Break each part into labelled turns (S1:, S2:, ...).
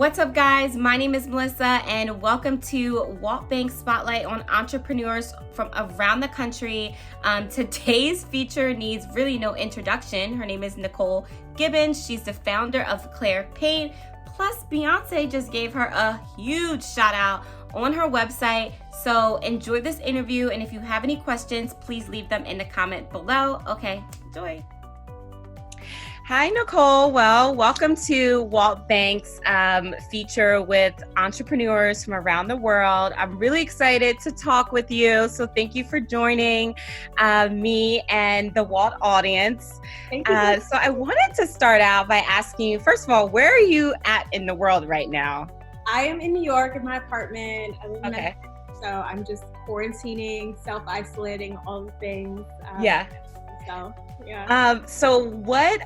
S1: What's up, guys? My name is Melissa, and welcome to WALT Bank Spotlight on entrepreneurs from around the country. Today's feature needs really no introduction. Her name is Nicole Gibbons. She's the founder of Clare Paint. Plus, Beyonce just gave her a huge shout out on her website. So enjoy this interview, and if you have any questions, please leave them in the comment below. Okay, enjoy. Hi, Nicole. Well, welcome to WALT Bank's feature with entrepreneurs from around the world. I'm really excited to talk with you. So thank you for joining me and the WALT audience.
S2: Thank you.
S1: So I wanted to start out by asking you, first of all, where are you at in the world right now?
S2: I am in New York in my apartment. I live in
S1: Okay.
S2: so I'm just quarantining, self-isolating, all the things.
S1: Yeah.
S2: So, yeah.
S1: So what,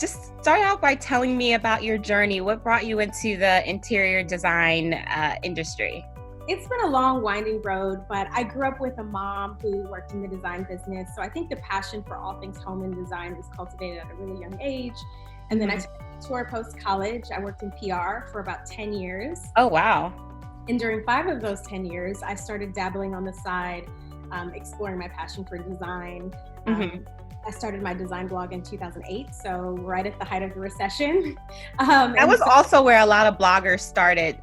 S1: just start out by telling me about your journey. What brought you into the interior design industry?
S2: It's been a long, winding road, but I grew up with a mom who worked in the design business. So I think the passion for all things home and design was cultivated at a really young age. And then I took a tour post-college. I worked in PR for about 10 years.
S1: Oh, wow.
S2: And during 5 of those 10 years, I started dabbling on the side, exploring my passion for design. I started my design blog in 2008, so right at the height of the recession.
S1: That was also where a lot of bloggers started,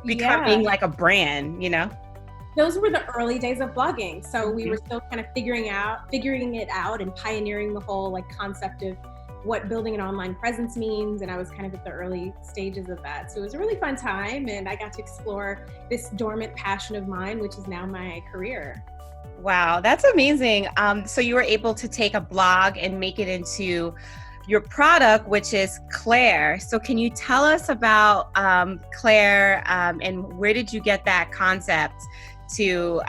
S1: becoming like a brand,
S2: Those were the early days of blogging. So we were still kind of figuring it out and pioneering the whole like concept of what building an online presence means. And I was kind of at the early stages of that. So it was a really fun time, and I got to explore this dormant passion of mine, which is now my career.
S1: Wow, that's amazing. So you were able to take a blog and make it into your product, which is Clare. So can you tell us about Clare and where did you get that concept to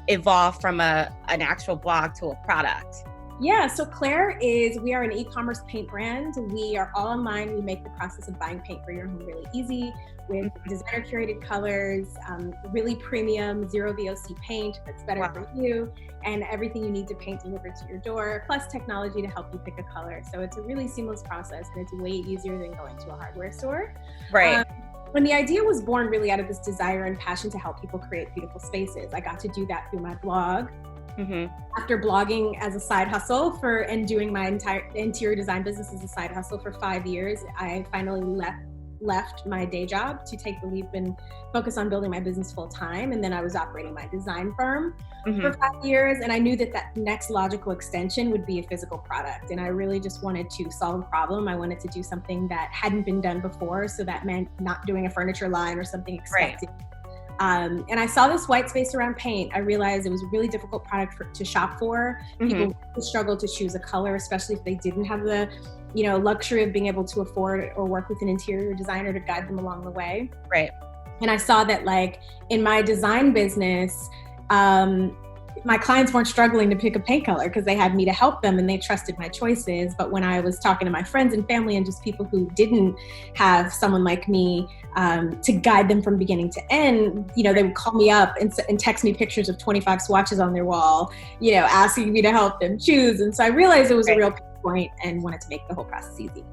S1: evolve from an actual blog to a product?
S2: Yeah, so Clare we are an e-commerce paint brand. We are all online. We make the process of buying paint for your home really easy with designer curated colors, really premium, zero VOC paint that's better for you, and everything you need to paint delivered to your door, plus technology to help you pick a color. So it's a really seamless process, and it's way easier than going to a hardware store.
S1: Right.
S2: When the idea was born really out of this desire and passion to help people create beautiful spaces. I got to do that through my blog. After blogging as a side hustle and doing my entire interior design business as a side hustle for 5 years, I finally left my day job to take the leap and focus on building my business full time. And then I was operating my design firm for 5 years. And I knew that next logical extension would be a physical product. And I really just wanted to solve a problem. I wanted to do something that hadn't been done before. So that meant not doing a furniture line or something expected.
S1: Right.
S2: And I saw this white space around paint. I realized it was a really difficult product to shop for. People really struggled to choose a color, especially if they didn't have the, luxury of being able to afford or work with an interior designer to guide them along the way.
S1: Right.
S2: And I saw that like in my design business, my clients weren't struggling to pick a paint color because they had me to help them and they trusted my choices. But when I was talking to my friends and family and just people who didn't have someone like me to guide them from beginning to end, they would call me up and text me pictures of 25 swatches on their wall, asking me to help them choose. And so I realized it was a real pain point and wanted to make the whole process easy.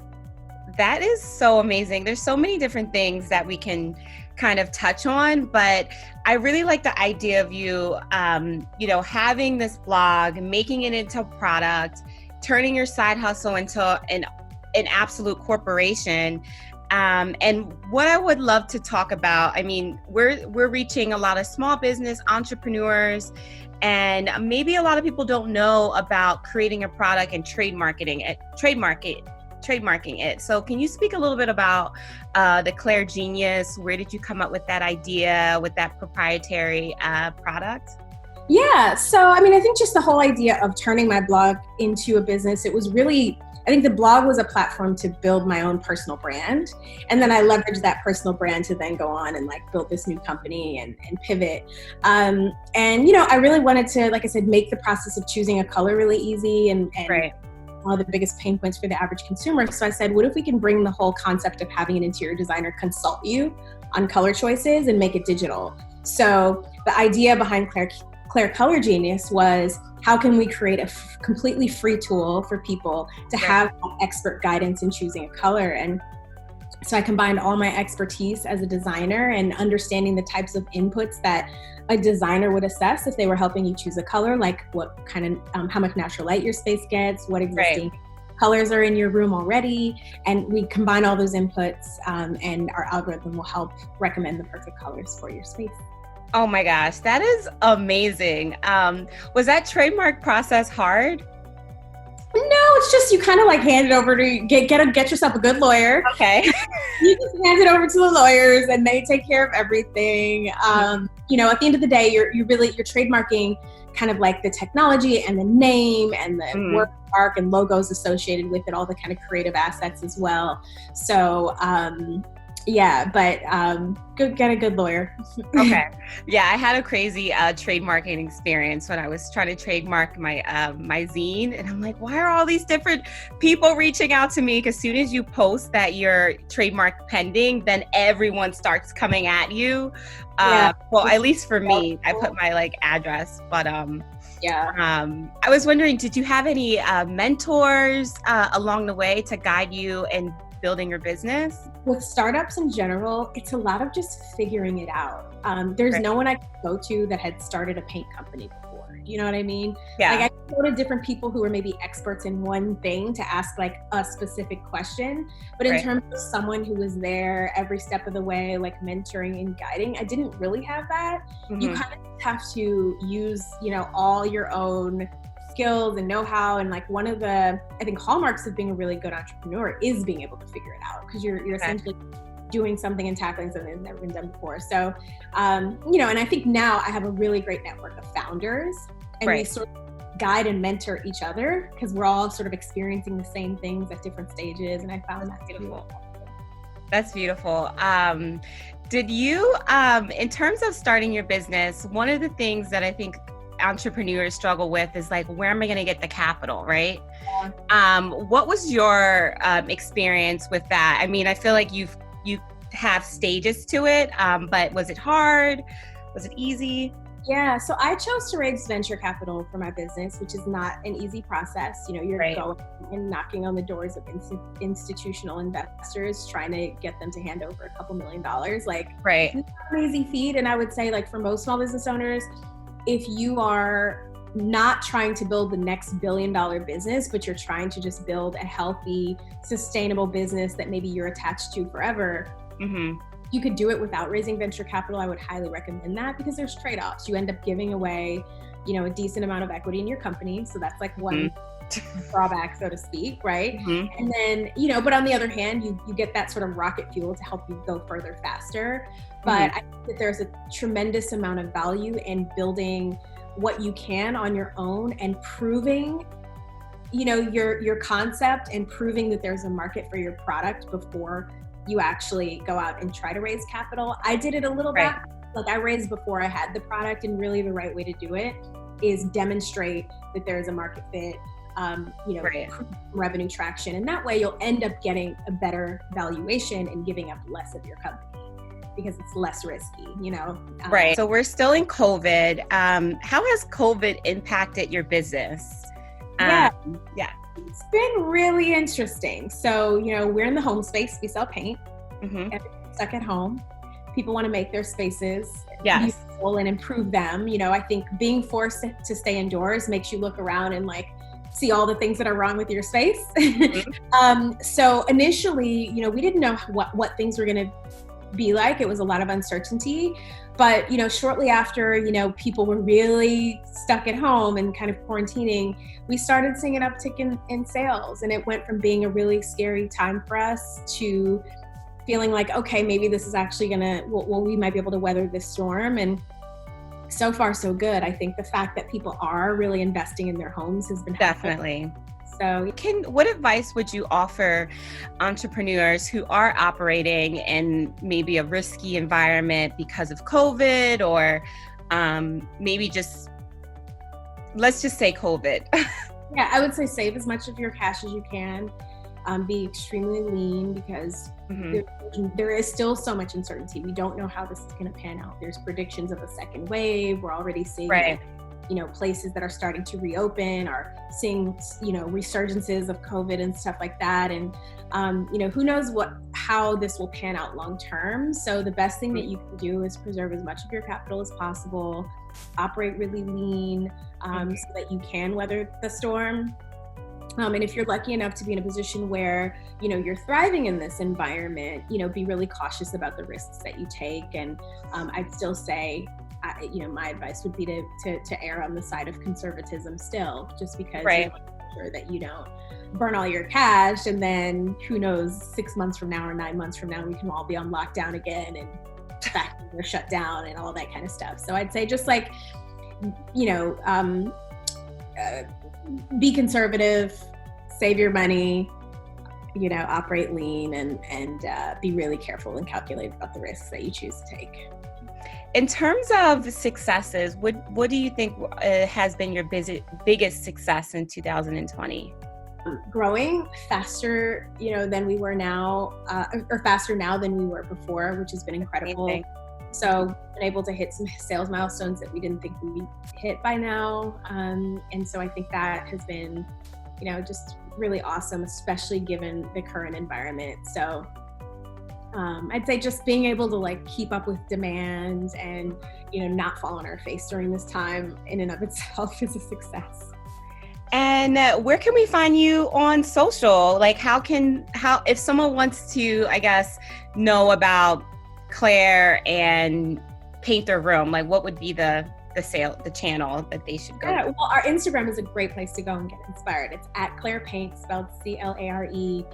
S1: That is so amazing. There's so many different things that we can kind of touch on, but I really like the idea of you, having this blog, making it into a product, turning your side hustle into an absolute corporation. And what I would love to talk about, we're reaching a lot of small business entrepreneurs, and maybe a lot of people don't know about creating a product and trademarking it. So can you speak a little bit about the Clare Genius? Where did you come up with that idea, with that proprietary product?
S2: Yeah, so I think just the whole idea of turning my blog into a business, it was really, I think the blog was a platform to build my own personal brand. And then I leveraged that personal brand to then go on and build this new company and pivot. And I really wanted to, like I said, make the process of choosing a color really easy and
S1: right.
S2: One of the biggest pain points for the average consumer. So I said, what if we can bring the whole concept of having an interior designer consult you on color choices and make it digital? So the idea behind Clare Color Genius was, how can we create a completely free tool for people to have expert guidance in choosing a color? And So I combined all my expertise as a designer and understanding the types of inputs that a designer would assess if they were helping you choose a color, like what kind of, how much natural light your space gets, what existing colors are in your room already. And we combine all those inputs, and our algorithm will help recommend the perfect colors for your space.
S1: Oh my gosh, that is amazing. Was that trademark process hard?
S2: No, it's just you kind of like hand it over to get yourself a good lawyer.
S1: Okay.
S2: You just hand it over to the lawyers and they take care of everything. You know, at the end of the day, you're trademarking kind of like the technology and the name and the work mark and logos associated with it, all the kind of creative assets as well. So, yeah, but get a good lawyer.
S1: Okay. Yeah, I had a crazy trademarking experience when I was trying to trademark my my zine, and I'm like, why are all these different people reaching out to me? Because as soon as you post that your trademark pending, then everyone starts coming at you. Well, at least for me, I put my like address, but I was wondering, did you have any mentors along the way to guide you in building your business?
S2: With startups in general, it's a lot of just figuring it out. There's no one I could go to that had started a paint company before. You know what I mean?
S1: Yeah.
S2: Like I could go to different people who are maybe experts in one thing to ask like a specific question. But in terms of someone who was there every step of the way, like mentoring and guiding, I didn't really have that. You kind of have to use, you know, all your own skills and know-how, and like one of the, I think, hallmarks of being a really good entrepreneur is being able to figure it out, because you're essentially doing something and tackling something that's never been done before. So, you know, and I think now I have a really great network of founders, and we sort of guide and mentor each other because we're all sort of experiencing the same things at different stages, and I found that beautiful.
S1: That's beautiful. Did you, in terms of starting your business, one of the things that I think entrepreneurs struggle with is like, where am I going to get the capital, right? What was your experience with that? I mean, I feel like you have stages to it, but was it hard? Was it easy?
S2: Yeah, so I chose to raise venture capital for my business, which is not an easy process. You know, you're going and knocking on the doors of institutional investors, trying to get them to hand over a couple $1 million. Like, it's not an easy feat. And I would say, like, for most small business owners, if you are not trying to build the next $1 billion business, but you're trying to just build a healthy, sustainable business that maybe you're attached to forever, you could do it without raising venture capital. I would highly recommend that, because there's trade-offs. You end up giving away, you know, a decent amount of equity in your company. So that's like one drawback, so to speak, right? And then, you know, but on the other hand, you get that sort of rocket fuel to help you go further faster. But I think that there's a tremendous amount of value in building what you can on your own and proving, you know, your concept, and proving that there's a market for your product before you actually go out and try to raise capital. I did it a little bit, like I raised before I had the product, and really the right way to do it is demonstrate that there's a market fit, you know, revenue traction. And that way you'll end up getting a better valuation and giving up less of your company, because it's less risky, you know?
S1: So we're still in COVID. How has COVID impacted your business? It's
S2: been really interesting. So, you know, we're in the home space. We sell paint. Everyone's stuck at home. People want to make their spaces useful and improve them. You know, I think being forced to stay indoors makes you look around and like see all the things that are wrong with your space. So initially, you know, we didn't know what things were going to be like. It was a lot of uncertainty. But, you know, shortly after, you know, people were really stuck at home and kind of quarantining, we started seeing an uptick in sales. And it went from being a really scary time for us to feeling like, okay, maybe this is actually we might be able to weather this storm. And so far, so good. I think the fact that people are really investing in their homes has been
S1: definitely.
S2: So
S1: what advice would you offer entrepreneurs who are operating in maybe a risky environment because of COVID, or maybe let's just say COVID?
S2: Yeah, I would say save as much of your cash as you can. Be extremely lean, because there is still so much uncertainty. We don't know how this is going to pan out. There's predictions of a second wave. We're already seeing places that are starting to reopen are seeing, resurgences of COVID and stuff like that. And, who knows how this will pan out long term. So the best thing that you can do is preserve as much of your capital as possible, operate really lean, so that you can weather the storm. And if you're lucky enough to be in a position where, you're thriving in this environment, be really cautious about the risks that you take. And I'd still say, my advice would be to err on the side of conservatism still, just because you want to make sure that you don't burn all your cash. And then who knows, 6 months from now or 9 months from now, we can all be on lockdown again and factories are shut down and all that kind of stuff. So I'd say just like, be conservative, save your money, operate lean, and be really careful and calculate about the risks that you choose to take.
S1: In terms of successes, what do you think has been your biggest success in 2020?
S2: Growing faster, than we were now, or faster now than we were before, which has been incredible.
S1: Amazing.
S2: So been able to hit some sales milestones that we didn't think we'd hit by now. And so I think that has been, just really awesome, especially given the current environment. So I'd say just being able to keep up with demand and, not fall on our face during this time in and of itself is a success.
S1: And where can we find you on social? How if someone wants to, I guess, know about Clare and paint their room, what would be the channel that they should go to?
S2: Well, our Instagram is a great place to go and get inspired. It's at Clare Paints, spelled ClarePaint.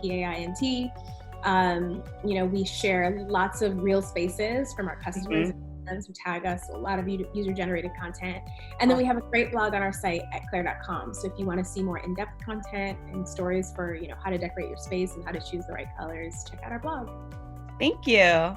S2: We share lots of real spaces from our customers and friends who tag us, so a lot of user-generated content. And then we have a great blog on our site at clare.com. So if you want to see more in-depth content and stories for, how to decorate your space and how to choose the right colors, check out our blog.
S1: Thank you.